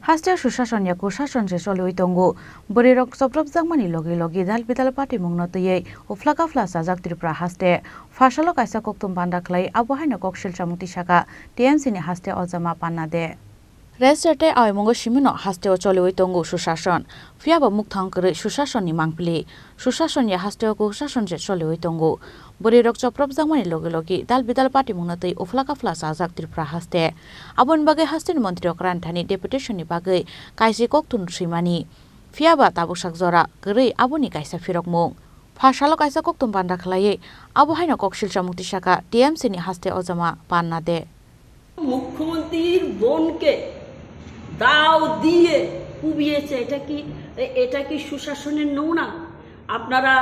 Hastia Shushason Yakushashon Jesoli Tongo, Burirok Soprop Zamani Logi, Dal Vital Party Mungnotoye, Uflaka Flasa Zaktripra Haste, Fashalok Isakoktum Bandaklay, Abuhana Kokshil Chamutishaka, TMC Haste Ozama Panade. Reserte ay mongo shimino haste o chole tongo sushashon fiaba muktang kre sushashon ni mangpli sushashon ya haste ko sushashon je chole tongo bori rok choprop jamani logi dal bidal party munatei oflaka flasa jak tripra haste abon bage haste ni mantri okran thani deputation ni bage kaisi koktun simani fiaba tabusak jora kre aboni kaisa firok mung phashalo kaisa koktum banda khlaye abu haina kokshil chamukti shaka TMC ni haste ozama panna de মুখ্যমন্ত্রীর বোনকে দাও দিয়ে কুবিয়েছে এটা কি সুশাসনের নমুনা আপনারা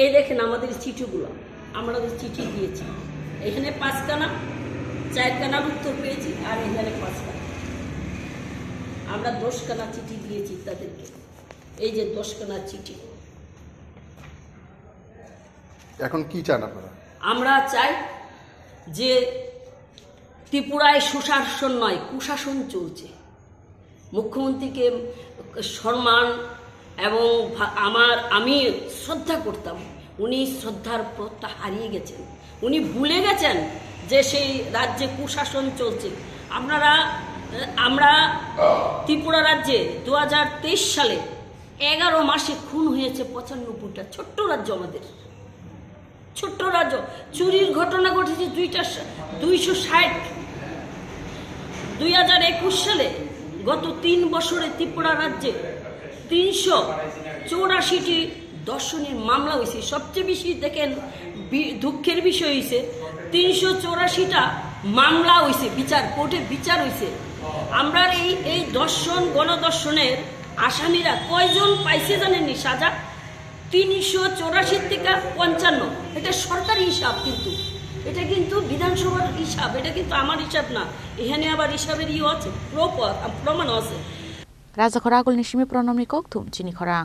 এই দেখেন আমাদের চিঠিগুলো আমরা চিঠি দিয়েছি এখানে 5 খানা 4 খানার উত্তর পেয়েছি আর এখানে 5 খানা আমরা 10 খানা চিঠি দিয়েছি তাদেরকে এই যে 10 খানা চিঠি এখন কি চান আপনারা আমরা চাই যে ত্রিপুরায় সুশাসন নয় কুশাসন চলছে মুখ্যমন্ত্রীকে সম্মান এবং আমি শ্রদ্ধা করতাম উনি শ্রদ্ধার প্রত্যা হারিয়ে গেছেন উনি ভুলে গেছেন যে সেই রাজ্যে কুশাসন চলছে আমরা ত্রিপুরা রাজ্যে 2023 সালে 11 মাসে খুন হয়েছে 95টা ছোট্ট রাজ্য আমাদের ছোট্ট রাজ্য চুরির ঘটনা ঘটেছে 260 2021 সালে গত 3 বছরে ত্রিপুরা রাজ্যে 384টি দর্শনের মামলা হয়েছে সবচেয়ে বেশি দেখেন দুঃখের বিষয় হয়েছে 384টা মামলা হয়েছে বিচার কোর্টে বিচার হয়েছে আমরা এই দর্শন গণদর্শনের আসামিরা কয়জন পাইছে জানেননি সাজা 384 থেকে 55 এটা সরকারি হিসাব কিন্তু এটা কিন্তু বিধানসভার হিসাব এটা কিন্তু আমার হিসাব না এখানে আবার হিসাবের আছে প্রমাণ আছে রাজা খরাগুল নিশিমি প্রণমনি কোকথুম চিনি খরাং